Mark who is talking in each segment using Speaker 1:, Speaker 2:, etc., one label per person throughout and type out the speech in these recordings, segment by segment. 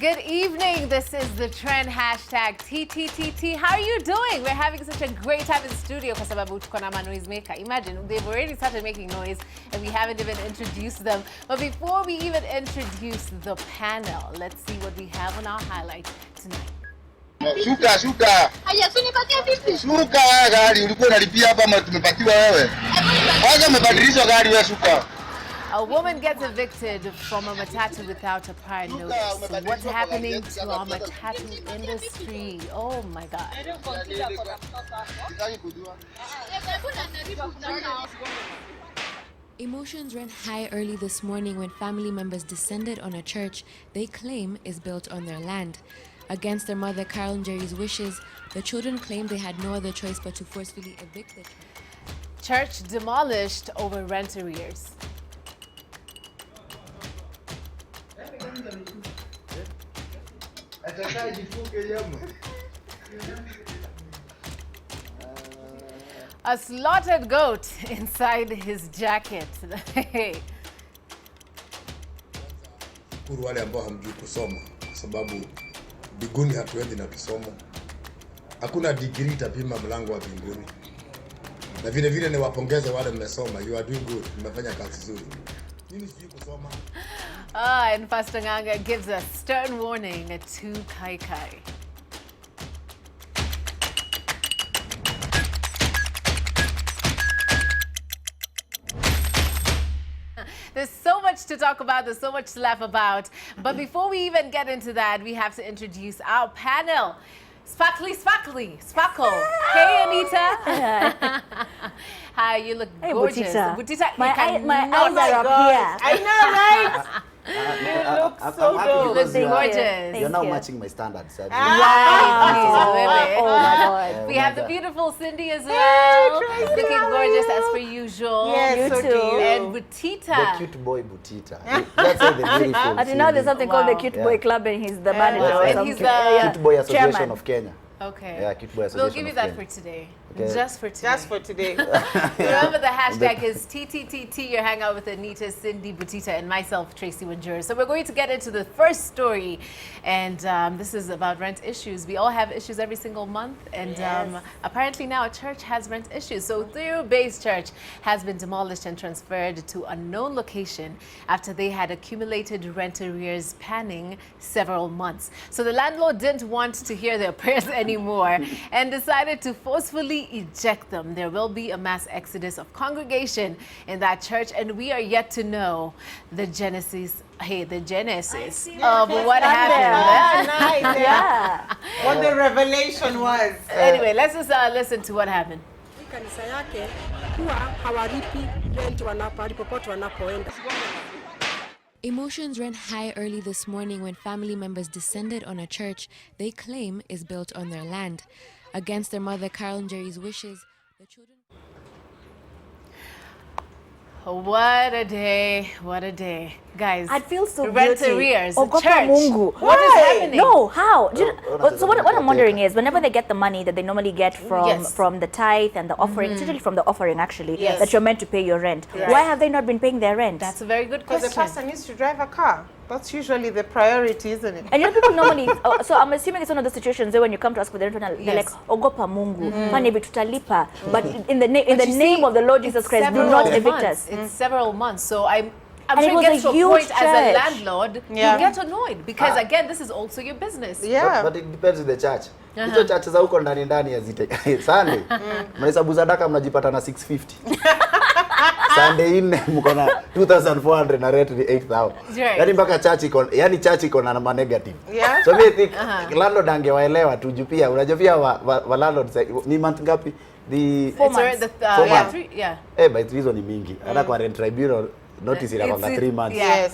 Speaker 1: Good evening. This is the trend hashtag TTTT. How are you doing? We're having such a great time in the studio kwa sababu tuko na noisemaker. Imagine, they've already started making noise and we haven't even introduced them. But before we even introduce the panel, let's see what we have on our highlight tonight.
Speaker 2: Shuka. Haya, unipatie vipi? Shuka gari ulikuwa unalipia hapa ama tumepatiwa wewe? Kwanza umebadilishwa gari wewe shuka.
Speaker 1: A woman gets evicted from a Matatu without a prior notice. So what's happening to our Matatu industry? Oh my God.
Speaker 3: Emotions ran high early this morning when family members descended on a church they claim is built on their land. Against their mother Carol and Jerry's wishes, the children claimed they had no other choice but to forcefully evict the
Speaker 1: church demolished over rent arrears. A slaughtered goat inside his jacket.
Speaker 4: Wale ambao hamjui kusoma kwa sababu biguni hatuendi na kisomo. Hakuna degree itapima mlango wa binguni. Na vile vile ni wapongeze wale mmesoma. You are doing good. Mmefanya kazi nzuri. Mimi sijui kusoma.
Speaker 1: And Pastor Nganga gives a stern warning to Kai Kai. There's so much to talk about, there's so much to laugh about. But before we even get into that, we have to introduce our panel. Sparkly, Sparkle. Hey, Anita. Hi, you look gorgeous.
Speaker 5: Butita, my eyes are up here.
Speaker 1: I know, right? You look so good. You look gorgeous.
Speaker 6: You're now matching my standards.
Speaker 1: Wow. Oh my God. We have the beautiful Cindy as well. Looking gorgeous as per usual.
Speaker 5: Yes,
Speaker 1: you too. And Butita.
Speaker 6: The cute boy Butita. That's all the beautiful.
Speaker 5: I didn't know there's something called the Cute Boy Club and he's the manager.
Speaker 1: And he's the
Speaker 6: Cute Boy Association
Speaker 5: chairman
Speaker 6: of Kenya.
Speaker 1: Okay.
Speaker 6: Yeah, Cute Boy Association.
Speaker 1: We'll give you that for today. Okay. Just for today.
Speaker 7: Just for today.
Speaker 1: Remember the hashtag is TTTT, your hangout with Anita, Cindy, Butita, and myself, Tracy Winjur. So we're going to get into the first story. And this is about rent issues. We all have issues every single month. And apparently now a church has rent issues. So Uthiru Base Church has been demolished and transferred to a known location after they had accumulated rent arrears panning several months. So the landlord didn't want to hear their prayers anymore and decided to forcefully eject them. There will be a mass exodus of congregation in that church, and we are yet to know the genesis of what happened.
Speaker 7: Nice. Yeah. What the revelation was.
Speaker 1: Anyway, let's just listen to what happened.
Speaker 3: Emotions ran high early this morning when family members descended on a church they claim is built on their land. Against their mother Carol and Jerry's wishes, the children...
Speaker 1: What a day, what a day. Guys,
Speaker 5: I'd feel so
Speaker 1: rent
Speaker 5: guilty.
Speaker 1: arrears,
Speaker 5: Ogopa
Speaker 1: church.
Speaker 5: Mungu.
Speaker 1: What is happening?
Speaker 5: No, how? So what I'm wondering is, whenever they get the money that they normally get from the tithe and the offering, especially from the offering actually, that you're meant to pay your rent, why have they not been paying their rent?
Speaker 1: That's a very good question.
Speaker 7: Because the pastor needs to drive a car. That's usually the priority, isn't it?
Speaker 5: And you know, people normally, so I'm assuming it's one of the situations where when you come to ask for the rent, they're like, Ogopa Mungu, Panebi tutalipa. But in the name of the Lord Jesus Christ, do not evict us.
Speaker 1: It's several months. So I'm
Speaker 5: And
Speaker 1: sure it gets to a point
Speaker 5: church.
Speaker 1: as a landlord, you get annoyed because again, this is also your business.
Speaker 6: Yeah. But it depends on the church. Hizo church za huko ndani ya zite. Sunday. Mnahesabu sadaka mnajipata na 650. Sunday in mko na 2400 na rent ni 8000. Yaani mpaka church iko na negative.
Speaker 7: Yeah.
Speaker 6: So me think landlord angewaelewa tu pia. Unajua pia wa landlord ni month ngapi? The
Speaker 5: 4 months.
Speaker 6: By 3 ni mingi. Hata kwa rent tribunal notice inakwanga 3 months.
Speaker 7: Yes.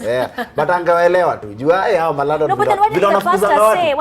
Speaker 6: But angawaelewa tu. Jua hao malado.
Speaker 5: No, but then why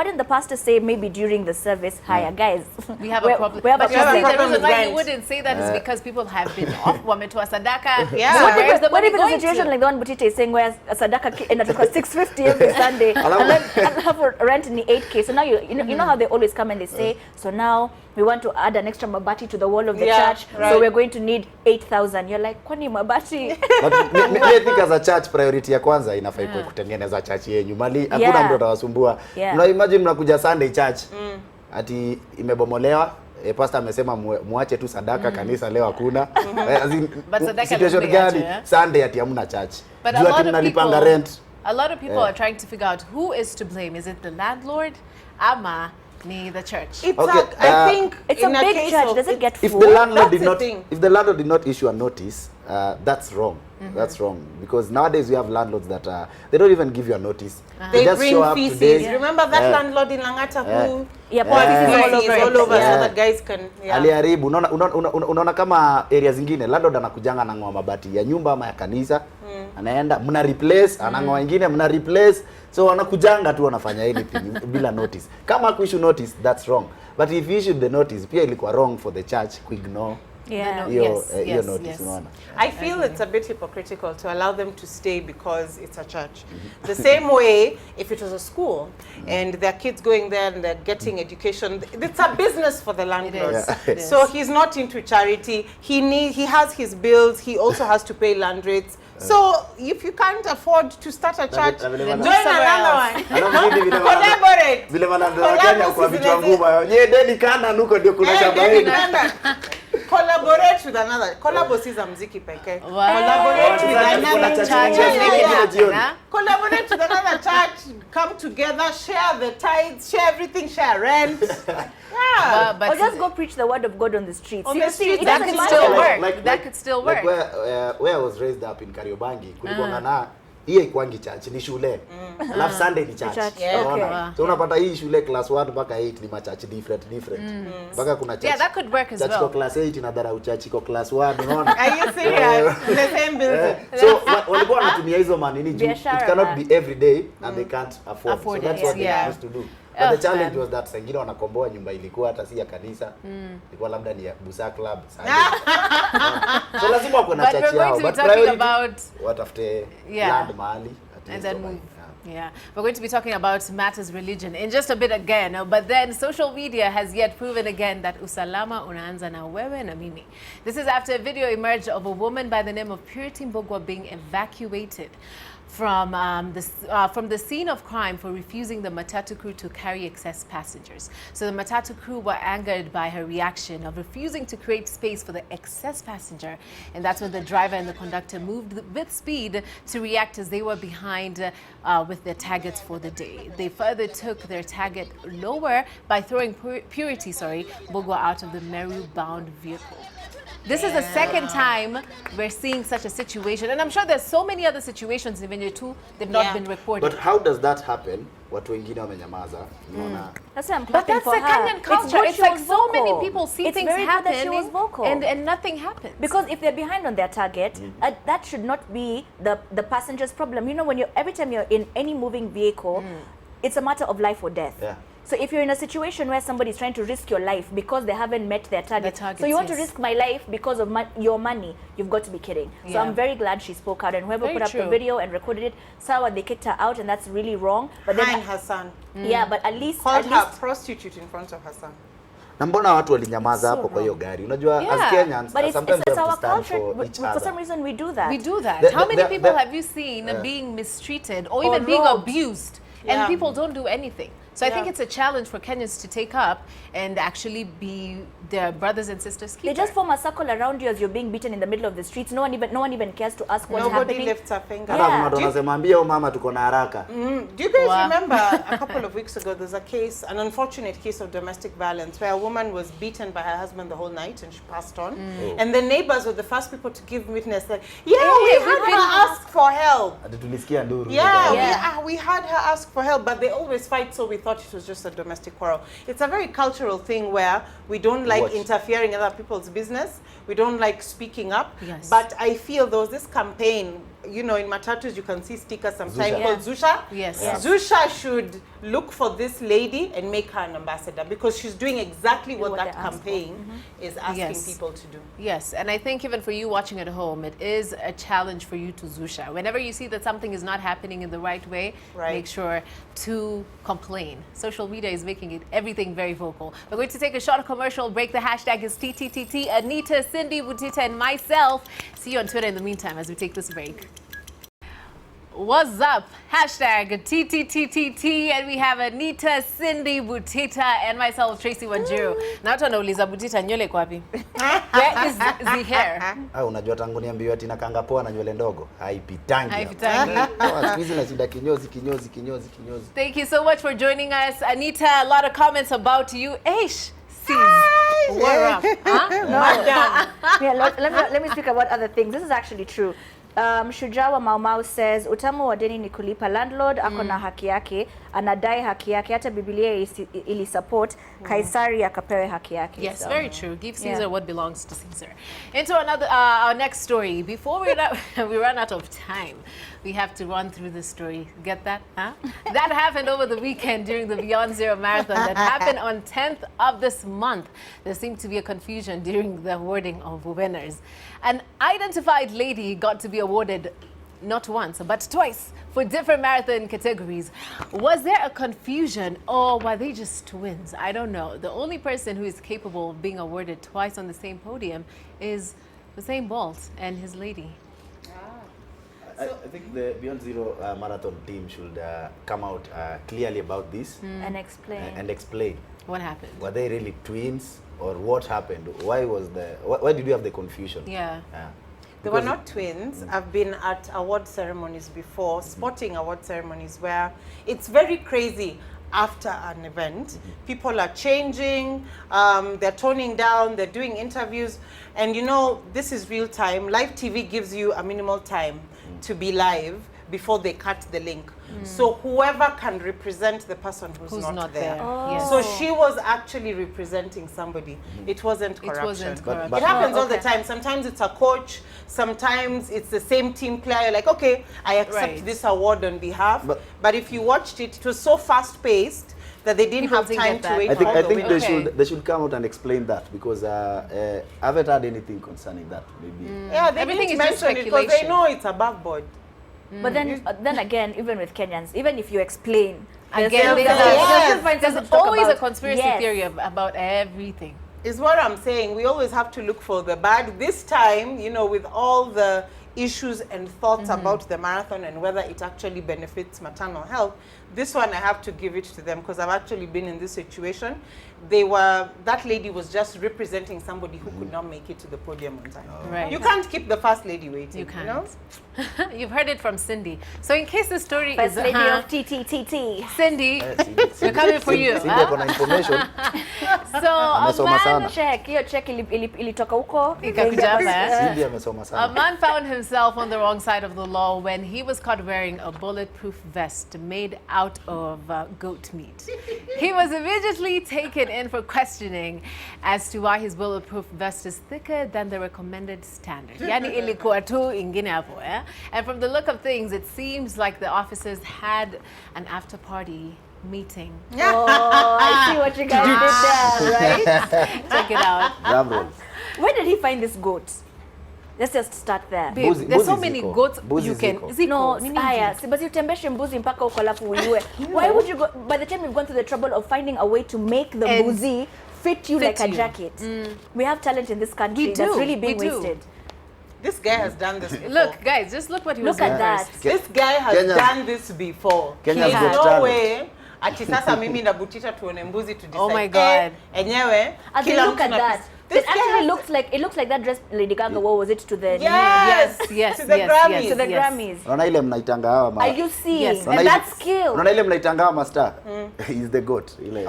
Speaker 5: didn't the pastor say maybe during the service, hiya guys,
Speaker 1: we have a problem.
Speaker 5: We have
Speaker 1: but
Speaker 5: a problem.
Speaker 1: the reason why you wouldn't say that is because people have been off. Wametoa sadaka.
Speaker 7: Yeah.
Speaker 1: So where's the
Speaker 5: what
Speaker 1: money
Speaker 5: if it's a situation like the one Butita is saying where a sadaka ended up at 650 every Sunday and then have a rent in the 8K. So now you know how they always come and they say, so now we want to add an extra mabati to the wall of the
Speaker 7: Yeah,
Speaker 5: church,
Speaker 7: right.
Speaker 5: so we're going to need 8,000. You're like, kwani mabati?
Speaker 6: But I think as a church priority ya kwanza inafaa ikuwe kutengeneza church yenyu. Mali hakuna mtu atawasumbua.
Speaker 5: Yeah.
Speaker 6: Imagine mnakuja Sunday church. Ati imebomolewa. Pastor amesema muache tu sadaka kanisa leo hakuna. Situation gani Sunday ati hamna church.
Speaker 1: But
Speaker 6: Juu ati mnalipanga rent.
Speaker 1: A lot of people are trying to figure out who is to blame. Is it the landlord, ama ni the church?
Speaker 7: It's
Speaker 6: Okay,
Speaker 7: I think
Speaker 5: It's a
Speaker 7: in
Speaker 5: big
Speaker 7: case
Speaker 5: church.
Speaker 7: of-
Speaker 5: Does it get
Speaker 6: If
Speaker 5: full?
Speaker 6: the landlord
Speaker 7: That's
Speaker 6: did
Speaker 7: the
Speaker 6: not,
Speaker 7: thing.
Speaker 6: if the landlord did not issue a notice, that's wrong. That's wrong because nowadays we have landlords that they don't even give you a notice.
Speaker 7: They
Speaker 6: just
Speaker 7: bring
Speaker 6: show up
Speaker 7: feces.
Speaker 6: today.
Speaker 7: Remember that landlord in Langata who
Speaker 5: Yeah,
Speaker 7: poured
Speaker 5: feces
Speaker 7: feces all over
Speaker 6: Yeah.
Speaker 7: so the guys can. Yeah.
Speaker 6: Aliharibu. Unaona kama area zingine landlord anakujanga anang'oa mabati ya nyumba ama ya kanisa, anaenda mna replace, anang'oa ingine mna replace, so wanakujanga tu wanafanya anything bila notice. Kama kuissue notice, that's wrong, but if you issued the notice pia ilikuwa wrong for the church kuignore
Speaker 5: Yeah.
Speaker 6: hiyo
Speaker 1: Yes,
Speaker 6: notice.
Speaker 1: yes.
Speaker 6: Unaona.
Speaker 7: I feel it's a bit hypocritical to allow them to stay because it's a church. The same way, if it was a school and there are kids going there and they're getting education, it's a business for the landlord.
Speaker 6: It
Speaker 1: is.
Speaker 7: So he's not into charity. He has his bills. He also has to pay land rates. So if you can't afford to start a church,
Speaker 6: na vile
Speaker 7: join
Speaker 6: wana-
Speaker 7: another one.
Speaker 6: Alafu vile
Speaker 7: Collaborate.
Speaker 6: vile wanandoa wa Kenya kwa vichwa ngumu. Nye deni kana nuko ndio kuna shamba hili.
Speaker 7: Collaborate with another. Collabo si za muziki pekee.
Speaker 1: Collaborate
Speaker 7: with
Speaker 6: Wanataka
Speaker 7: another
Speaker 6: kuna church
Speaker 7: church.
Speaker 6: nyingine
Speaker 7: Yeah.
Speaker 6: jioni.
Speaker 7: Collaborate with another church. Come together, share the tithes, share everything, share rent. Yeah.
Speaker 1: But
Speaker 5: Or just go preach the word of God on the streets.
Speaker 7: On
Speaker 5: You
Speaker 7: the
Speaker 5: see,
Speaker 7: streets,
Speaker 5: it
Speaker 1: that
Speaker 5: doesn't
Speaker 1: could
Speaker 5: matter.
Speaker 1: still work. That could still
Speaker 6: Like
Speaker 1: work.
Speaker 6: where I was raised up in Kariobangi, kulikuwa na hiyo ikwangi church ni shule. Alafu Sunday ni church.
Speaker 5: church.
Speaker 7: Yeah.
Speaker 6: Unaona?
Speaker 1: Okay.
Speaker 6: So unapata hii shule class 1 mpaka 8 ni machurch different. Mpaka kuna church.
Speaker 1: Yeah, that could work as
Speaker 6: Church
Speaker 1: well.
Speaker 6: kwa class 8 na dharau church kwa class 1, unaona?
Speaker 7: Are you serious? In the same building.
Speaker 6: So walikuwa wanatumia hizo manini juu it
Speaker 5: Biashara,
Speaker 6: cannot
Speaker 5: man.
Speaker 6: be every day and they can't afford.
Speaker 1: Afford
Speaker 6: So that's
Speaker 1: it,
Speaker 6: what
Speaker 1: yeah.
Speaker 6: they used to do. But the challenge
Speaker 1: man.
Speaker 6: was that sengine wanakomboa nyumba ilikuwa hata si ya kanisa. Ilikuwa labda ni ya Busa Club. So lazima wako na
Speaker 1: But
Speaker 6: church
Speaker 1: we're going
Speaker 6: yao.
Speaker 1: to be
Speaker 6: But
Speaker 1: talking
Speaker 6: priority
Speaker 1: about
Speaker 6: watafute
Speaker 1: Yeah.
Speaker 6: land mahali at
Speaker 1: and
Speaker 6: least
Speaker 1: then
Speaker 6: wabaki.
Speaker 1: move. Yeah, we're going to be talking about matters religion in just a bit again. But then social media has yet proven again that usalama unaanza na wewe na mimi. This is after a video emerged of a woman by the name of Purity Mbogwa being evacuated from the scene of crime for refusing the Matatu crew to carry excess passengers. So the Matatu crew were angered by her reaction of refusing to create space for the excess passenger, and that's when the driver and the conductor moved with speed to react as they were behind with their targets for the day. They further took their target lower by throwing Purity, Mbogwa out of the Meru-bound vehicle. This is the second time we're seeing such a situation, and I'm sure there's so many other situations even too they've not been reported.
Speaker 6: But how does that happen? Watu wengine wamenyamaza. Unaona?
Speaker 5: That's why I'm
Speaker 1: But
Speaker 5: clapping
Speaker 1: that's
Speaker 5: for
Speaker 1: the
Speaker 5: her.
Speaker 1: Kenyan culture.
Speaker 5: good
Speaker 1: It's
Speaker 5: she
Speaker 1: like
Speaker 5: was
Speaker 1: so many
Speaker 5: vocal.
Speaker 1: people see
Speaker 5: It's
Speaker 1: things
Speaker 5: very good that she was
Speaker 1: happening
Speaker 5: vocal.
Speaker 1: and nothing happens.
Speaker 5: Because if they're behind on their target, that should not be the passenger's problem. You know, when every time you're in any moving vehicle, it's a matter of life or death.
Speaker 6: Yeah.
Speaker 5: So if you're in a situation where somebody's trying to risk your life because they haven't met their target,
Speaker 1: targets,
Speaker 5: so you want to
Speaker 1: yes.
Speaker 5: risk my life because of your money, you've got to be kidding. So
Speaker 1: Yeah.
Speaker 5: I'm very glad she spoke out, and whoever
Speaker 1: Very
Speaker 5: put up the
Speaker 1: true.
Speaker 5: video and recorded it, sawa, they kicked her out, and that's really wrong. But then,
Speaker 7: Hein Hassan
Speaker 5: yeah, but at least,
Speaker 7: called her prostitute in front of Hassan.
Speaker 6: Na mbona watu walinyamaza
Speaker 1: So
Speaker 6: hapo kwa hiyo gari? Unajua
Speaker 1: Yeah.
Speaker 6: as Kenyans
Speaker 5: but
Speaker 6: sometimes
Speaker 5: it's
Speaker 6: we have
Speaker 5: our
Speaker 6: to stand
Speaker 5: culture.
Speaker 6: for each
Speaker 5: For
Speaker 6: other.
Speaker 5: some reason, we do that.
Speaker 1: We do that.
Speaker 6: The-
Speaker 1: How many
Speaker 6: the-
Speaker 1: people
Speaker 6: the-
Speaker 1: have you seen being mistreated or
Speaker 7: Or
Speaker 1: even being
Speaker 7: robbed.
Speaker 1: abused,
Speaker 7: Yeah.
Speaker 1: and people don't do anything? So I think
Speaker 7: Yeah.
Speaker 1: it's a challenge for Kenyans to take up and actually be their brothers and sisters' keeper.
Speaker 5: They just form a circle around you as you're being beaten in the middle of the streets. No one even cares to ask what's
Speaker 7: Nobody
Speaker 5: happening.
Speaker 7: lifts a finger.
Speaker 6: Hata
Speaker 5: Yeah.
Speaker 6: kuna watu wanasema ambia huyo mama tuko na haraka.
Speaker 7: Do you guys
Speaker 1: Wow.
Speaker 7: remember a couple of weeks ago, there's a case, an unfortunate case of domestic violence where a woman was beaten by her husband the whole night and she passed on. And the neighbors were the first people to give witness like, yeah, we had her ask for help.
Speaker 6: Ati tulisikia nduru.
Speaker 7: Yeah, we had her ask for help, but they always fight, so we thought it was just a domestic quarrel. It's a very cultural thing where we don't like
Speaker 6: Watch.
Speaker 7: interfering in other people's business. We don't like speaking up.
Speaker 1: Yes.
Speaker 7: But I feel there was this campaign you know, in Matatus you can see stickers sometimes
Speaker 6: Zusha.
Speaker 7: called Zusha.
Speaker 1: Yes.
Speaker 7: Zusha should look for this lady and make her an ambassador, because she's doing exactly what that campaign is asking people to do.
Speaker 1: Yes, and I think even for you watching at home, it is a challenge for you to Zusha. Whenever you see that something is not happening in the right way, make sure to complain. Social media is making it everything very vocal. We're going to take a short commercial break. The hashtag is TTTT. Anita, Cindy, Butita, and myself. See you on Twitter in the meantime as we take this break. What's up? Hashtag TTTT, and we have Anita, Cindy, Butita, and myself, Tracy Wanjiru. Now tunauliza Butita, nywele iko wapi? Where is the hair?
Speaker 6: Unajua tangu niambiwa tina kanga poa na nywele ndogo haipitangi.
Speaker 1: Haipitangi.
Speaker 6: Siku hizi nashinda kinyozi.
Speaker 1: Thank you so much for joining us, Anita. A lot of comments about you. Eish. We're up.
Speaker 5: Let me speak about other things. This is actually true. Shujawa Maumau says utamu wa deni ni kulipa. Landlord ako na haki yake, anadai haki yake, hata Biblia ili support Kaisari akapewe haki yake.
Speaker 1: Yes, very true. Give Caesar what belongs to Caesar. Into another our next story. Before we run out of time, we have to run through this story. Get that? Huh? That happened over the weekend during the Beyond Zero Marathon that happened on 10th of this month. There seemed to be a confusion during the awarding of winners. An identified lady got to be awarded not once, but twice for different marathon categories. Was there a confusion, or were they just twins? I don't know. The only person who is capable of being awarded twice on the same podium is Usain Bolt and his lady.
Speaker 6: I think the Beyond Zero Marathon team should come out clearly about this
Speaker 5: and
Speaker 6: explain.
Speaker 1: What happened?
Speaker 6: Were they really twins, or what happened? Why did you have the confusion?
Speaker 7: They were not twins. I've been at award ceremonies before, sporting award ceremonies, where it's very crazy. After an event, people are changing, they're toning down, they're doing interviews, and you know, this is real time. Live TV gives you a minimal time to be live before they cut the link. So whoever can represent the person who's not there.
Speaker 1: Yes.
Speaker 7: So she was actually representing somebody. It wasn't corruption.
Speaker 1: It wasn't corruption.
Speaker 7: It happens all the time. Sometimes it's a coach, sometimes it's the same team player. You're like, okay, I accept this award on behalf. But if you watched it, it was so fast-paced that they didn't have time to wait.
Speaker 6: I think they should come out and explain that, because I haven't heard anything concerning that. Maybe.
Speaker 7: Yeah, they didn't mention it because they know it's above board.
Speaker 5: But then again, even with Kenyans, even if you explain,
Speaker 1: again, there's always a conspiracy theory about everything.
Speaker 7: Is what I'm saying. We always have to look for the bad. This time, you know, with all the issues and thoughts about the marathon and whether it actually benefits maternal health, this one I have to give it to them, because I've actually been in this situation. That lady was just representing somebody who could not make it to the podium on time.
Speaker 1: Right.
Speaker 7: You can't keep the first lady waiting.
Speaker 1: You can't.
Speaker 7: You know?
Speaker 1: You've heard it from Cindy. So in case the story
Speaker 5: First
Speaker 1: is
Speaker 5: lady of TTTT.
Speaker 1: Cindy, we're coming for you.
Speaker 6: Cindy kuna information.
Speaker 1: So a man found himself on the wrong side of the law when he was caught wearing a bulletproof vest made out of goat meat. He was immediately taken in for questioning as to why his bulletproof vest is thicker than the recommended standard. Yani ilikuwa tu ingine hapo, eh? And from the look of things, it seems like the officers had an after-party meeting.
Speaker 5: Oh, I see what you guys did there, right?
Speaker 1: Check it out.
Speaker 5: Where did he find this goat? Let's just start there.
Speaker 1: Babe, there's so many goats you can...
Speaker 5: No, but you tembeshe mbuzi mpaka uko alafu uiwe. Why would you go... By the time you've gone through the trouble of finding a way to make the mbuzi fit you like a jacket. We have talent in this country that's really being wasted.
Speaker 7: This guy has done this before.
Speaker 1: Look, guys, just look what he was doing.
Speaker 5: Look at that.
Speaker 7: This guy has done this before.
Speaker 6: Kenya's
Speaker 7: There's no way. Ati sasa mimi na Butita tuone mbuzi to decide.
Speaker 1: Oh my God.
Speaker 7: Enyewe.
Speaker 5: Look at that. It actually looks like that dress Lady Gaga wore, was it to the
Speaker 1: yes,
Speaker 7: to the Grammys.
Speaker 5: To the Grammys.
Speaker 6: Unaona ile mnaitanga hawa ma.
Speaker 5: Are you seeing?
Speaker 1: Yes.
Speaker 5: And that's skill.
Speaker 6: Unaona ile mnaitanga hawa master. He's the goat. Ile.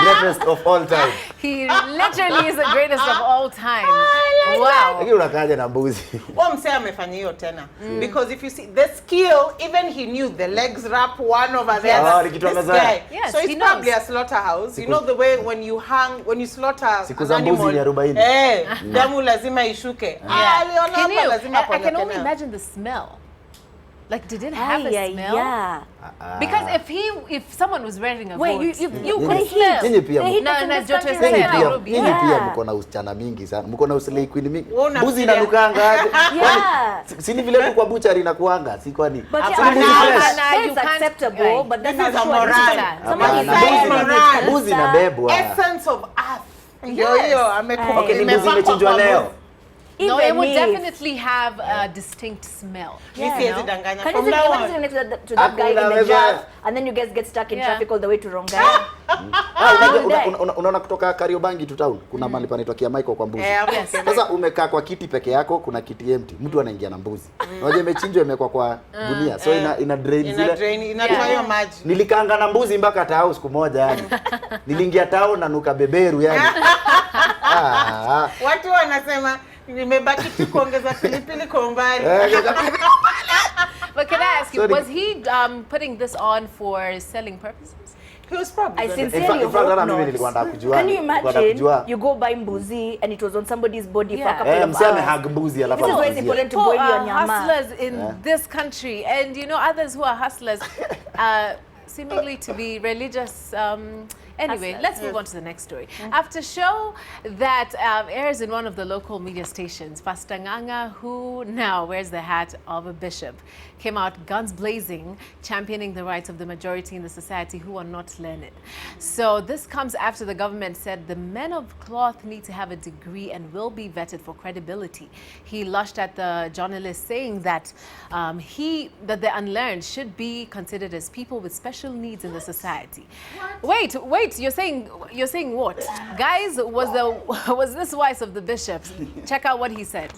Speaker 6: Greatest of all time.
Speaker 1: He literally is the greatest of all time. Wow.
Speaker 6: Lakini unakaja na mbuzi.
Speaker 7: Mse amefanya hiyo tena. Because if you see the skill, even he knew the legs wrap one over the other. This guy.
Speaker 1: Yes,
Speaker 7: so it's probably a slaughterhouse. You know the way when you slaughter
Speaker 6: siku za mbuzi ni 40.
Speaker 7: Damu lazima ishuke.
Speaker 1: I can only imagine the smell. Like, did it have a smell?
Speaker 5: Yeah.
Speaker 1: Because if someone was wearing a
Speaker 5: Wait,
Speaker 1: goat,
Speaker 5: you
Speaker 1: could smell.
Speaker 6: Nyinyi pia
Speaker 1: No,
Speaker 6: pia mko na usichana mingi sana. Mko na uslay queen mingi. Mbuzi inanukanga aje? Si ni vile tu kwa butchery inakuanga, si kwani?
Speaker 5: It's acceptable, but this is
Speaker 6: mbuzi inabebwa.
Speaker 7: Essence of earth.
Speaker 6: Okay, mbuzi imechinjwa leo.
Speaker 1: No, it would definitely have a distinct smell.
Speaker 5: Can you imagine to that guy in the jar, and then you guys get stuck in traffic all the way to Rongai?
Speaker 6: Unaona kutoka Kariobangi to town kuna mahali panaitwa Kiamaiko kwa mbuzi. Sasa umekaa kwa kiti peke yako, kuna kiti empty, mtu anaingia na mbuzi. Unajua imechinjwa imekwa kwa gunia, so ina drain zile.
Speaker 7: Inatoa maji.
Speaker 6: Nilikanga na mbuzi mpaka town siku moja yani. Niliingia town na nuka beberu yani.
Speaker 7: Watu wanasema nimebaki tu kuongeza pilipili kwa umbali.
Speaker 1: But can I ask you, was he putting this on for selling purposes?
Speaker 7: He was probably.
Speaker 5: I sincerely hope not. Can you imagine you go buy mbuzi and it was on somebody's body for a couple of hours?
Speaker 6: Mbuzi alafu.
Speaker 5: This is why it's important to boil your nyama.
Speaker 1: Hustlers in this country, and you know others who are hustlers, seemingly to be religious. Anyway, let's move on to the next story. After show that airs in one of the local media stations, Pastor Nganga, who now wears the hat of a bishop, came out guns blazing, championing the rights of the majority in the society who are not learned. So this comes after the government said the men of cloth need to have a degree and will be vetted for credibility. He lushed at the journalist, saying that that the unlearned should be considered as people with special needs in the society. Wait, you're saying what? Guys, was this wise of the bishops? Check out what he said.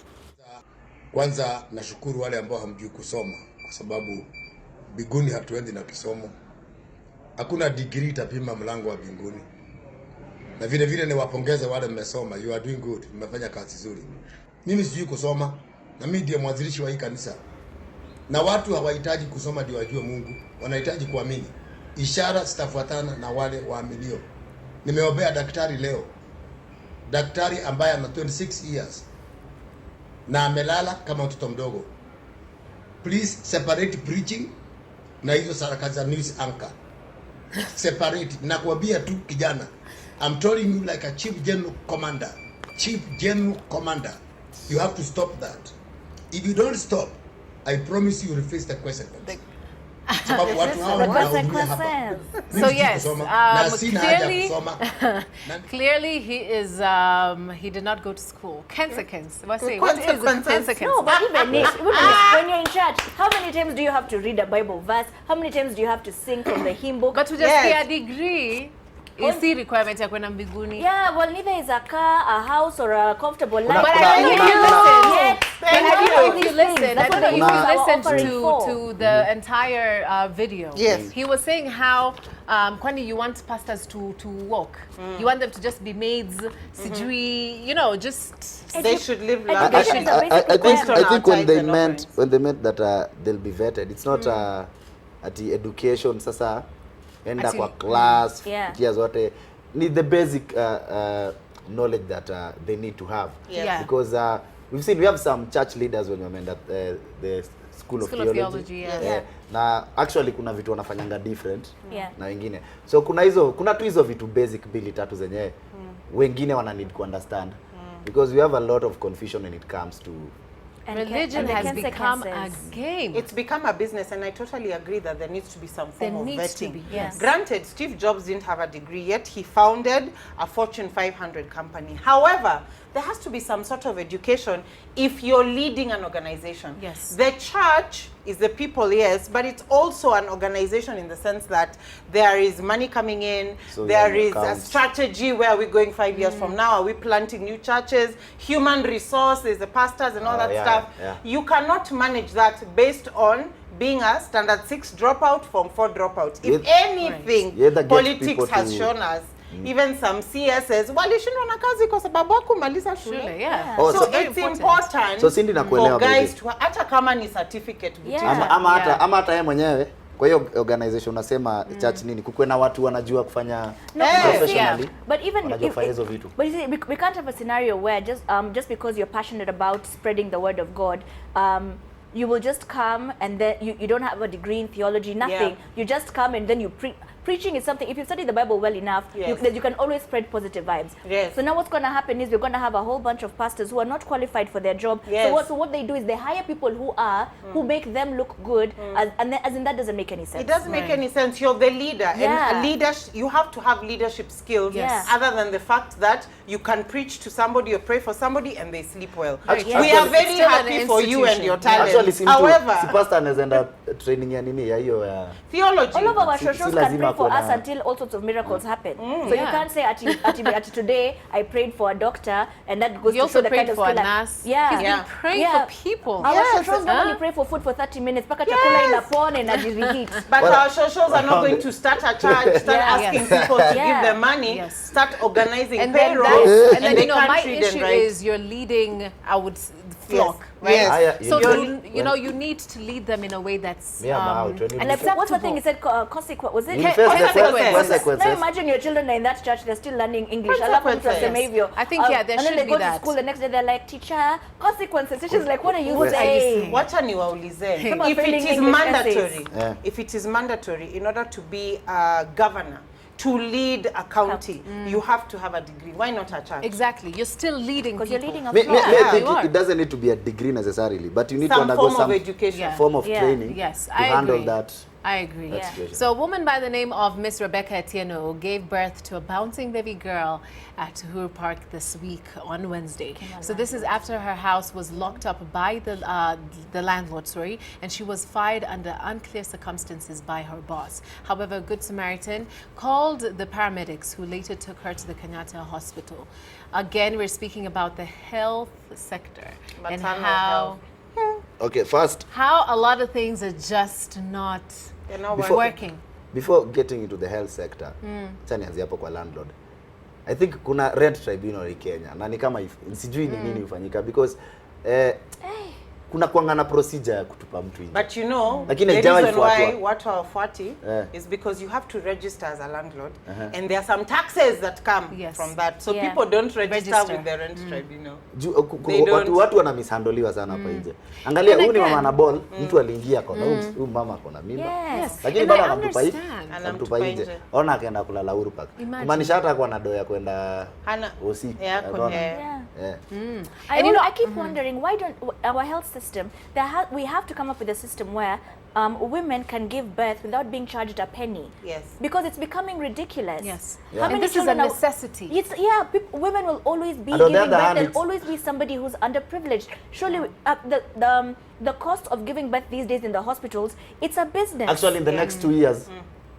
Speaker 4: Kwanza nashukuru wale ambao hamjui kusoma kwa sababu biguni hatuendi na kisomo. Hakuna degree itapima mlango wa binguni. Na vile vile niwapongeze wale mmesoma. You are doing good. Mmefanya kazi nzuri. Mimi sijui kusoma na mimi ndiye mwanzilishi wa hii kanisa. Na watu hawahitaji kusoma ndio wajue Mungu. Wanahitaji kuamini. Ishara zitafuatana na wale waaminio. Nimeombea daktari leo. Daktari ambaye ana 26 years. Na amelala kama mtoto mdogo. Please separate preaching na hizo sarakaza news anchor. Separate. Nakwambia tu kijana. I'm telling you like a chief general commander. Chief general commander. You have to stop that. If you don't stop, I promise you will face the consequences.
Speaker 1: So yes, clearly he is he did not go to school. Consequence. What is consequence?
Speaker 5: No, but even when you're in church, how many times do you have to read a Bible verse? How many times do you have to sing from the hymn book?
Speaker 1: But to just get a degree is the requirement ya kwenda mbinguni.
Speaker 5: Yeah, well, neither is a car, a house, or a comfortable life.
Speaker 1: But I don't know if you listen to the entire video.
Speaker 7: Yes.
Speaker 1: He was saying how Kwani, you want pastors to walk. You want them to just be maids, sijui, you know, just
Speaker 7: they should live life.
Speaker 6: I think when they meant that they'll be vetted, it's not at the education sasa enda kwa class, njia zote, need the basic knowledge that they need to have. Because we have some church leaders when we at the School of Theology. Na actually kuna vitu wanafanyanga different na wengine. So kuna tu hizo vitu basic mbili tatu zenye wengine wana need to understand. Because we have a lot of confusion when it comes to
Speaker 1: religion has become a game.
Speaker 7: It's become a business, and I totally agree that there needs to be some form of vetting.
Speaker 1: Yes.
Speaker 7: Granted, Steve Jobs didn't have a degree, yet he founded a Fortune 500 company. However, there has to be some sort of education if you're leading an organization.
Speaker 1: Yes.
Speaker 7: The church is the people, yes, but it's also an organization in the sense that there is money coming in, so there is a strategy where we're going 5 years from now. Are we planting new churches? Human resource, there's the pastors and all that stuff. You cannot manage that based on being a standard 6 dropout from 4 dropout. If anything, politics has shown us even some CSs walishindwa na kazi kwa sababu hakumaliza shule.
Speaker 1: Yeah.
Speaker 6: Oh,
Speaker 7: So it's important
Speaker 6: so Cindy nakuelewa
Speaker 7: for guys to hata kama ni certificate
Speaker 6: ama hata yeye mwenyewe. Kwa hiyo organization unasema church nini kukuwe na watu wanajua kufanya professionally.
Speaker 5: But even
Speaker 6: but
Speaker 5: you see, we can't have a scenario where just because you're passionate about spreading the word of God, you will just come and then you don't have a degree in theology, nothing.
Speaker 7: Yeah.
Speaker 5: You just come and then you preaching is something, if you study the Bible well enough, you can always spread positive vibes.
Speaker 7: Yes.
Speaker 5: So now what's going to happen is we're going to have a whole bunch of pastors who are not qualified for their job.
Speaker 7: Yes.
Speaker 5: So what they do is they hire people who make them look good, as in that doesn't make any sense.
Speaker 7: It doesn't make any sense. You're the leader.
Speaker 5: Yeah.
Speaker 7: And you have to have leadership skills other than the fact that you can preach to somebody or pray for somebody and they sleep well. We are very happy for you and your talent. However,
Speaker 6: si pastor anaenda training ya nini ya hiyo ya
Speaker 7: theology.
Speaker 5: All of our shows can pray for us until all sorts of miracles happen. So you can't say at today I prayed for a doctor and that goes to show the kind of skill.
Speaker 1: He's been praying for people.
Speaker 5: Our shows normally pray for food for 30 minutes. Paka chakula inapone na reheat.
Speaker 7: But our shows are not going to start a church, start asking people to give them money, start organizing payroll.
Speaker 1: And then you know my issue is you're leading flock, right?
Speaker 7: Yes.
Speaker 1: So you need to lead them in a way that's
Speaker 5: and what's the thing he said? Consequence was it?
Speaker 6: Consequences.
Speaker 5: Now imagine your children are in that church, they're still learning English.
Speaker 1: I think there
Speaker 5: and
Speaker 1: should
Speaker 5: then they
Speaker 1: be
Speaker 5: go
Speaker 1: that.
Speaker 5: to school the next day they're like, teacher, consequences. Teacher's like, what are you saying?
Speaker 7: Wacha niwaulize. If it is mandatory in order to be a governor, to lead a county, you have to have a degree. Why not a church?
Speaker 1: Exactly. You're still leading people.
Speaker 5: You're leading a
Speaker 6: I think it doesn't need to be a degree necessarily, but you need to undergo
Speaker 7: some form of education,
Speaker 6: form of training
Speaker 1: to
Speaker 6: handle
Speaker 1: agree.
Speaker 6: that.
Speaker 1: I agree. So a woman by the name of Miss Rebecca Atieno gave birth to a bouncing baby girl at Uhuru Park this week on Wednesday. So this is after her house was locked up by the landlord, and she was fired under unclear circumstances by her boss. However, a Good Samaritan called the paramedics who later took her to the Kenyatta hospital. Again, we're speaking about the health sector and how...
Speaker 6: Okay, first,
Speaker 1: how a lot of things are just not working.
Speaker 6: Before getting into the health sector, chani hapo kwa landlord. I think kuna rent tribunal in Kenya. Na ni kama sijui ni nini ufanyika because kuna kuangana procedure ya kutupa mtu nje.
Speaker 7: But you know,
Speaker 6: the
Speaker 7: reason why watu hawafuati is because you have to register as a landlord and there are some taxes that come from that. So people don't register with the rent tribunal.
Speaker 6: Watu wana mishandoliwa sana hapa nje. Angalia huyu ni mama na ball, mtu aliingia kwa huyu mama akona mimba. Lakini bado anamtupa nje. Ona akaenda kulala Uhuru Park. Kumaanisha hata kwa na doya kwenda OC.
Speaker 5: And you know, I keep wondering, why don't our health system, we have to come up with a system where women can give birth without being charged a penny.
Speaker 7: Yes.
Speaker 5: Because it's becoming ridiculous.
Speaker 1: Yes.
Speaker 5: How many
Speaker 1: this is a necessity.
Speaker 5: Women will always be giving birth. There'll always be somebody who's underprivileged. Surely the cost of giving birth these days in the hospitals, it's a business.
Speaker 6: Actually, in the next 2 years,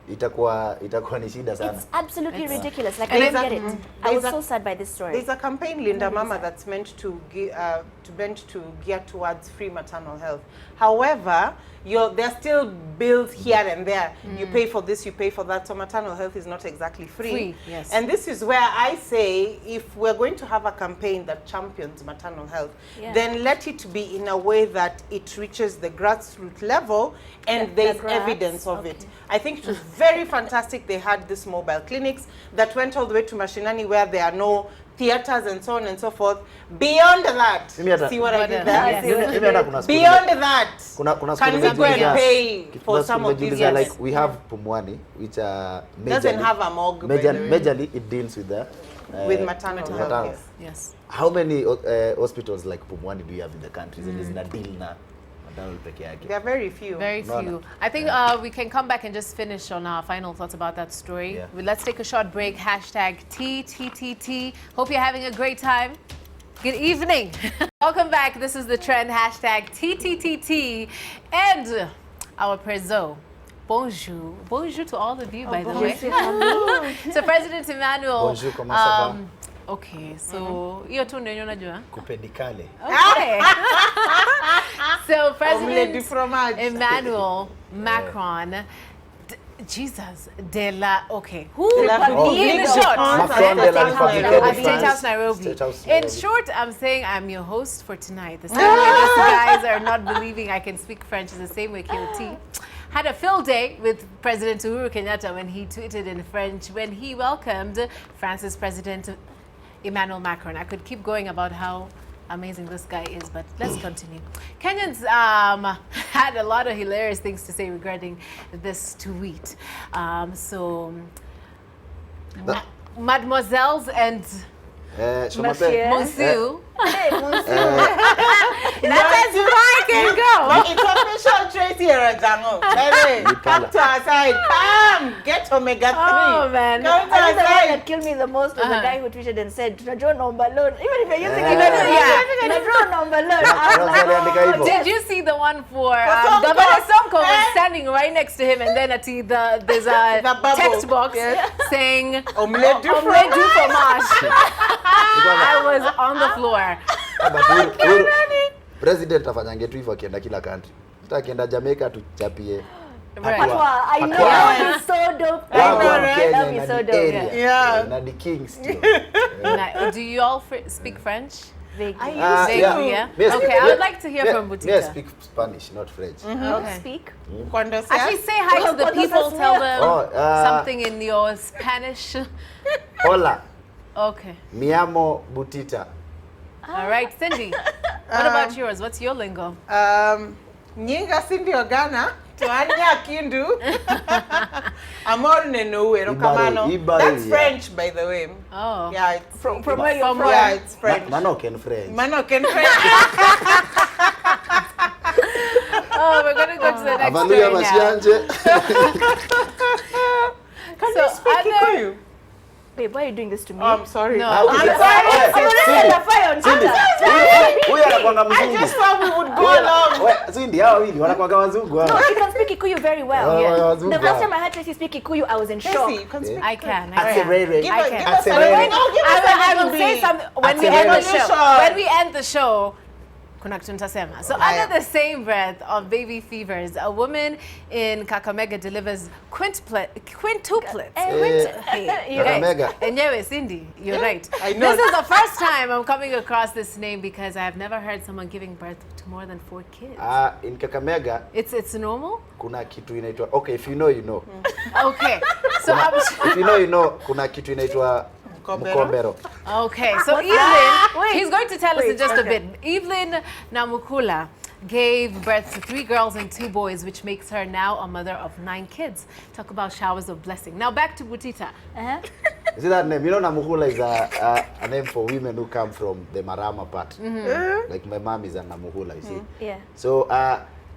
Speaker 6: itakuwa ni shida sana.
Speaker 5: It's absolutely ridiculous. Like, I don't get it. I was so sad by this story.
Speaker 7: There's a campaign, Linda Mama, that's meant to gear towards free maternal health. However, there are still bills here and there. You pay for this, you pay for that. So maternal health is not exactly free.
Speaker 1: Yes.
Speaker 7: And this is where I say, if we're going to have a campaign that champions maternal health, then let it be in a way that it reaches the grassroots level and there's evidence of it. I think it was very fantastic. They had these mobile clinics that went all the way to Mashinani where there are no theaters and so on and so forth. Beyond that, see what I did there? Beyond that, can we go and pay for some of these?
Speaker 6: Like we have Pumwani, which
Speaker 7: doesn't have a morgue.
Speaker 6: Majorly, it deals with
Speaker 7: with maternal health.
Speaker 1: Yes.
Speaker 6: How many hospitals like Pumwani do you have in the country?
Speaker 7: There are very few.
Speaker 1: Very few. I think we can come back and just finish on our final thoughts about that story. Let's take a short break. Hashtag TTTT. Hope you're having a great time. Good evening. Welcome back. This is The Trend. Hashtag TTTT. And our Prezo. Bonjour. Bonjour to all of you, by the way. So President Emmanuel.
Speaker 6: Bonjour, comment ça va?
Speaker 1: Okay, so hiyo tu ndio unajua?
Speaker 6: Kupedikale.
Speaker 1: Okay. So President Emmanuel Macron Jesus, okay. Who?
Speaker 7: De la
Speaker 1: In
Speaker 7: Republique
Speaker 1: short,
Speaker 6: Macron de la République de
Speaker 1: State House
Speaker 6: France.
Speaker 1: Nairobi.
Speaker 6: State House
Speaker 1: In
Speaker 6: Nairobi.
Speaker 1: short, I'm saying I'm your host for tonight. The same way these guys are not believing I can speak French is the same way KOT had a field day with President Uhuru Kenyatta when he tweeted in French when he welcomed France's President Emmanuel Macron. I could keep going about how amazing this guy is, but let's continue. Kenyans had a lot of hilarious things to say regarding this tweet. Mademoiselles and
Speaker 5: Monsieur.
Speaker 1: Monsieur.
Speaker 5: Hey, Monsieur.
Speaker 1: That's as far I can go.
Speaker 7: It's official Tracy Rajango. Baby, come to our side. Come, get omega 3.
Speaker 1: Oh, man.
Speaker 7: Come to
Speaker 5: I
Speaker 7: our
Speaker 5: think the one
Speaker 7: side.
Speaker 5: that killed me the most was the guy who tweeted and said, "Tunajua naomba loan." Even if you're using it, tunajua naomba loan.
Speaker 6: aliandika hivyo.
Speaker 1: Did you see the one for
Speaker 7: Sonko.
Speaker 1: Governor Sonko was standing right next to him, and then there's a
Speaker 7: The bubble.
Speaker 1: text box saying
Speaker 7: Omelette du
Speaker 1: "Omelette du
Speaker 7: fromage."
Speaker 1: fromage." I was on the floor.
Speaker 6: President afanyange tu hivyo akienda kila country. Hata akienda Jamaica tuchapie.
Speaker 1: Right.
Speaker 5: Wow, I know
Speaker 6: Yeah.
Speaker 5: that is so dope.
Speaker 6: Wagwan
Speaker 5: That
Speaker 6: Kenya
Speaker 5: is
Speaker 6: na
Speaker 5: so
Speaker 6: the
Speaker 5: dope.
Speaker 6: area.
Speaker 7: Yeah.
Speaker 6: Na the king still.
Speaker 1: Now, do you all speak French?
Speaker 5: Vaguely.
Speaker 1: Vaguely, yeah?
Speaker 6: Yes,
Speaker 1: Okay, I would like to hear from Butita.
Speaker 6: Yes, speak Spanish, not French.
Speaker 1: Okay.
Speaker 5: Speak.
Speaker 7: Cuando sea.
Speaker 1: Actually, say hi to the
Speaker 5: Cuando
Speaker 1: people.
Speaker 5: se
Speaker 1: Tell
Speaker 5: smell.
Speaker 1: them something in your Spanish.
Speaker 6: Hola,
Speaker 1: Okay.
Speaker 6: mi amo Butita.
Speaker 1: All right, Cindy. What about yours? What's your lingo?
Speaker 7: Nyinga sindi ogana. Tuanya kindu. Amor nenuwe rokamano.
Speaker 6: Ibari,
Speaker 7: That's
Speaker 6: yeah.
Speaker 7: French, by the way.
Speaker 1: Oh.
Speaker 7: Yeah, it's
Speaker 5: From where you're from.
Speaker 7: Yeah, it's French.
Speaker 6: Manoken French.
Speaker 7: Manoken French.
Speaker 1: Oh, we're going to go to the next
Speaker 6: Avaluya
Speaker 1: story now.
Speaker 6: Mashianje.
Speaker 7: Can
Speaker 1: So,
Speaker 7: you speak Kikuyu?
Speaker 5: Babe, why are you doing this to me?
Speaker 7: Oh, I'm sorry.
Speaker 1: No.
Speaker 6: I'm
Speaker 5: I'm already on fire on Twitter.
Speaker 6: Huyu anakuanga
Speaker 7: I
Speaker 6: mzungu.
Speaker 7: just thought we would go along.
Speaker 6: Cindy, hao wawili wanakuanga wazungu hao.
Speaker 5: No, she can speak Kikuyu very well.
Speaker 6: Oh,
Speaker 5: Yeah.
Speaker 6: wazungu
Speaker 5: The first
Speaker 6: hao.
Speaker 5: time I heard Tracy speak Kikuyu, I was in shock.
Speaker 7: Tracy, you can speak.
Speaker 1: I can.
Speaker 6: Atserere.
Speaker 7: Give
Speaker 1: I
Speaker 7: us,
Speaker 1: can.
Speaker 7: give us a
Speaker 6: Atserere.
Speaker 7: little. No, give us a
Speaker 1: I
Speaker 7: little
Speaker 1: will say
Speaker 7: bit.
Speaker 1: something when we
Speaker 6: Atserere.
Speaker 1: end the show.
Speaker 7: Sure.
Speaker 1: When we end the show, kuna kitu nitasema. So
Speaker 7: Haya.
Speaker 1: under the same breath of baby fevers, a woman in Kakamega delivers quintuplets. Hey,
Speaker 6: Kakamega.
Speaker 1: Enyewe, Cindy, you're right.
Speaker 7: I know.
Speaker 1: This is the first time I'm coming across this name because I have never heard someone giving birth to more than 4 kids.
Speaker 6: In Kakamega
Speaker 1: It's normal?
Speaker 6: kuna kitu inaitwa, okay, if you know you know.
Speaker 1: Okay. So I'm
Speaker 6: If you know you know, kuna kitu inaitwa Mkombero.
Speaker 1: Okay, so
Speaker 5: What's
Speaker 1: Evelyn,
Speaker 5: that? Wait,
Speaker 1: he's going to tell us in
Speaker 5: wait,
Speaker 1: just
Speaker 5: okay.
Speaker 1: a bit. Evelyn Namukula gave birth to 3 girls and 2 boys, which makes her now a mother of 9 kids. Talk about showers of blessing. Now back to Butita.
Speaker 6: You see that name? You know Namuhula is a name for women who come from the Marama part. Like my mom is a Namuhula, you see.
Speaker 5: Yeah.
Speaker 6: So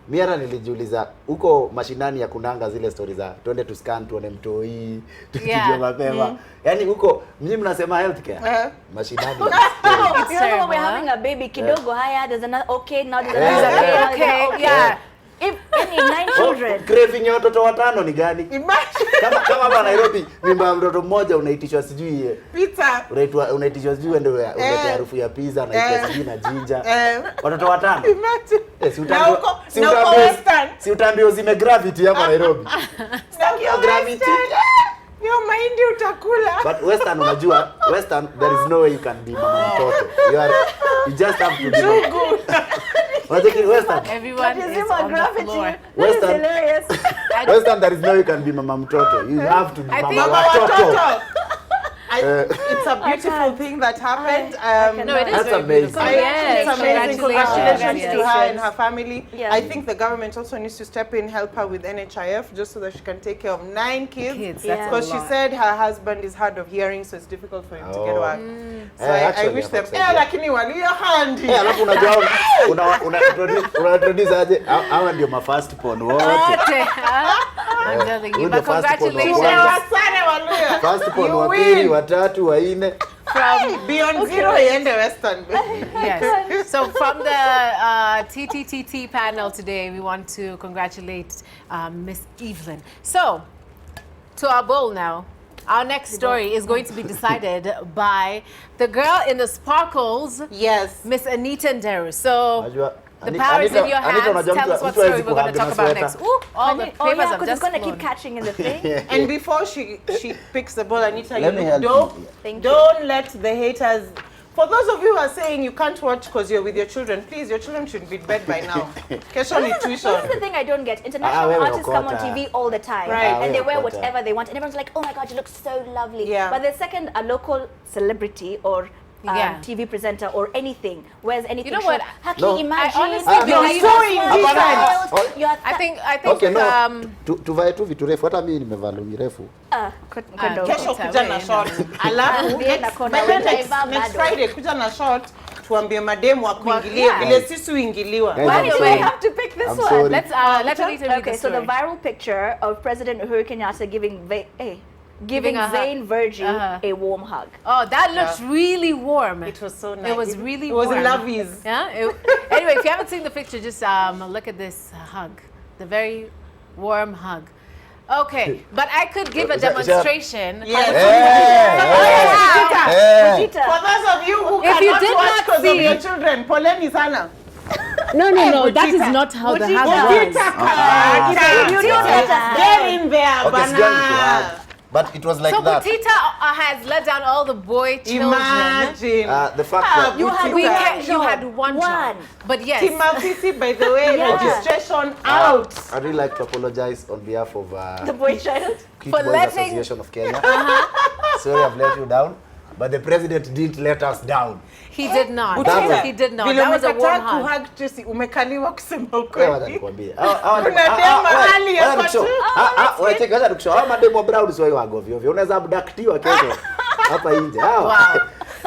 Speaker 6: mimi hata nilijiuliza huko mashinani ya kunanga zile stories za twende to scan tuone mtoi tukijua mapema. Yaani huko mimi mnasema healthcare. Mashinani.
Speaker 5: You know when we're having a baby, kidogo haya, there's another, okay, now there's another,
Speaker 6: Yeah.
Speaker 1: Okay, yeah.
Speaker 5: If any 9 children.
Speaker 6: Craving ya watoto watano ni gani?
Speaker 7: Imagine.
Speaker 6: Kama hapa Nairobi mimba ya mtoto mmoja unaitishwa sijui
Speaker 7: Pizza.
Speaker 6: unaitishwa sijui ndio ulete harufu ya pizza na sijui na ginger. Watoto watano.
Speaker 7: Imagine.
Speaker 6: Si
Speaker 7: Na uko Western.
Speaker 6: si utaambia zime gravity hapa Nairobi. Sitaki ya gravity.
Speaker 7: Yo mahindi utakula.
Speaker 6: But Western unajua, Western there is no way you can be mama mtoto. You just have to be.
Speaker 7: Too good.
Speaker 6: Unajua Western.
Speaker 1: Everyone
Speaker 5: That is
Speaker 1: is on the
Speaker 5: gravity.
Speaker 1: floor.
Speaker 5: That is
Speaker 6: Western.
Speaker 5: hilarious.
Speaker 6: Western there is no way you can be mama mtoto. You have to be
Speaker 1: I
Speaker 6: mama
Speaker 1: think-
Speaker 7: Mama
Speaker 6: watoto.
Speaker 7: watoto. It's a beautiful thing that happened.
Speaker 1: No, it is
Speaker 6: That's
Speaker 1: very
Speaker 6: amazing.
Speaker 1: beautiful.
Speaker 7: It's
Speaker 1: Yes,
Speaker 7: amazing. Congratulations
Speaker 1: yes.
Speaker 7: to her and her family.
Speaker 5: Yeah.
Speaker 7: I think the government also needs to step in, help her with NHIF, just so that she can take care of 9 kids.
Speaker 1: Kids,
Speaker 5: Yeah.
Speaker 1: that's a
Speaker 7: Because she
Speaker 1: lot.
Speaker 7: said her husband is hard of hearing, so it's difficult for him to get
Speaker 6: Oh.
Speaker 7: work. So
Speaker 6: Eh,
Speaker 7: I
Speaker 6: actually,
Speaker 7: wish them.
Speaker 6: nakusaidia.
Speaker 7: Lakini walio handy.
Speaker 6: Alafu unajua una introduce aje hawa ndio ma first porn wote.
Speaker 1: Okay, I'm telling you.
Speaker 6: Who
Speaker 1: But
Speaker 6: the first born was
Speaker 1: congratulations
Speaker 7: Sana walio.
Speaker 6: First porn
Speaker 7: You
Speaker 6: wa
Speaker 7: win.
Speaker 6: pili, wa tatu, wa nne.
Speaker 1: from
Speaker 7: Beyond zero iende Western.
Speaker 1: yes. So from the TTTT panel today, we want to congratulate Miss Evelyn. So to our bowl now. Our next story is going to be decided by the girl in the sparkles,
Speaker 7: Yes.
Speaker 1: Miss Anita Nderu. So
Speaker 6: Unajua
Speaker 1: The power is in your hands. Tell us what story we're going to talk about next. Ooh, all the papers have
Speaker 5: because
Speaker 1: just
Speaker 5: it's going to
Speaker 1: flown.
Speaker 5: keep catching in the thing.
Speaker 7: And before she picks the ball, Anita,
Speaker 6: Let me help you.
Speaker 7: don't let the haters. For those of you who are saying you can't watch because you're with your children, please, your children should be in bed by now. Kesho ni tuition.
Speaker 5: This is the thing I don't get. International artists come on TV all the time,
Speaker 7: Right.
Speaker 5: and they wear whatever they want, and everyone's like, "Oh my God, you look so lovely."
Speaker 7: Yeah.
Speaker 5: But the second a local celebrity or TV presenter or anything wears anything,
Speaker 1: You know what?
Speaker 5: Haki,
Speaker 6: No.
Speaker 5: imagine.
Speaker 1: I honestly
Speaker 7: believe
Speaker 1: I think
Speaker 6: Okay, no. Tuvae tu vitu refu. Hata mimi nimevaa longi refu.
Speaker 7: Kesho kuja na short. Alafu next Friday kuja na short. Tuambie mademu wa kuingilia vile sisi uingiliwa.
Speaker 5: Why do we have to pick this
Speaker 6: I'm
Speaker 5: one?
Speaker 6: sorry.
Speaker 1: let's read the
Speaker 5: Okay, so the viral picture of President Uhuru Kenyatta giving
Speaker 1: a
Speaker 5: Zayn Virgie a warm hug.
Speaker 1: Oh, that looks really warm.
Speaker 7: It was so nice.
Speaker 1: It was really
Speaker 7: It was
Speaker 1: warm.
Speaker 7: lovies.
Speaker 1: Yeah. Anyway, if you haven't seen the picture, just look at this hug, the very warm hug. Okay, but I could give a demonstration.
Speaker 7: Yes. For those of you who
Speaker 1: If you
Speaker 7: cannot
Speaker 1: did
Speaker 7: watch
Speaker 1: not
Speaker 7: because of
Speaker 1: see-
Speaker 7: your children, poleni sana.
Speaker 1: No, that is not how the hug was.
Speaker 7: Get in there,
Speaker 6: Okay, it's going to hard.
Speaker 7: bana.
Speaker 6: But it was like
Speaker 1: So
Speaker 6: that.
Speaker 1: Butita has let down all the boy children.
Speaker 7: Imagine.
Speaker 6: The fact that
Speaker 5: You had
Speaker 1: You had one job. But yes.
Speaker 7: Timothy, by the way, registration out.
Speaker 6: I'd really like to apologize on behalf of
Speaker 5: The boy child.
Speaker 6: Kid
Speaker 1: For
Speaker 6: Boys
Speaker 1: letting-
Speaker 6: Association of Kenya. Sorry, I've let you down. But the president didn't let us down.
Speaker 1: He did not.
Speaker 6: Butita,
Speaker 1: He did not.
Speaker 7: Vile
Speaker 1: That was a warm
Speaker 7: umekataa
Speaker 1: hug.
Speaker 7: kuhug Tracy, umekaliwa kusema
Speaker 6: Wacha
Speaker 7: ukweli.
Speaker 6: nikwambie.
Speaker 7: Kuna dema hali ya
Speaker 6: Wacha tukushow. Hawa mademo brown sio wa govyo ovyo. Unaweza abductiwa kesho hapa nje.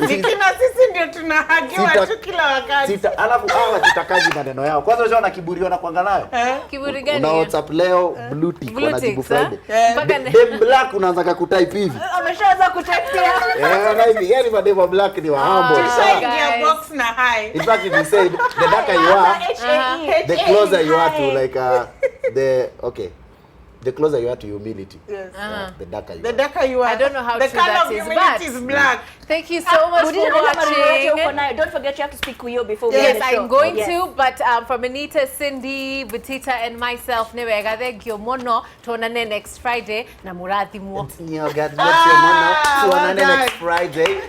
Speaker 7: Nikina sisi ndio tunahagiwa tu kila wakati.
Speaker 6: Alafu hawa tutakaji maneno yao. Kwanza unaona kiburi wanakuanga nayo.
Speaker 1: Kiburi gani?
Speaker 6: Una WhatsApp leo blue tick
Speaker 1: Blue
Speaker 6: wanajibu
Speaker 1: ticks,
Speaker 6: Friday.
Speaker 1: Mpaka
Speaker 6: Dem black unaanza kutype hivi.
Speaker 5: Ameshaanza kutypea.
Speaker 6: Na hivi yani mademo black ni wa humble.
Speaker 7: Tushaingia box na high.
Speaker 6: In fact, if you said the darker you are, the closer you are to like the closer you are to humility.
Speaker 7: Yes.
Speaker 6: The darker you
Speaker 7: The
Speaker 6: are.
Speaker 7: darker you are.
Speaker 1: I don't know how
Speaker 7: the
Speaker 1: true
Speaker 7: color
Speaker 1: that
Speaker 7: of
Speaker 1: is,
Speaker 7: humility
Speaker 1: but-
Speaker 7: is black.
Speaker 1: Thank you so much for watching.
Speaker 5: Don't forget you have to speak Kuyo before we
Speaker 1: Yes,
Speaker 5: end the show.
Speaker 1: I'm going to, but from Anita, Cindy, Butita, and myself, Newegade Gyomono, tuonane next Friday, na murathi mo.
Speaker 6: God bless you, man.
Speaker 7: well
Speaker 6: Tuonane
Speaker 7: done.
Speaker 6: next Friday.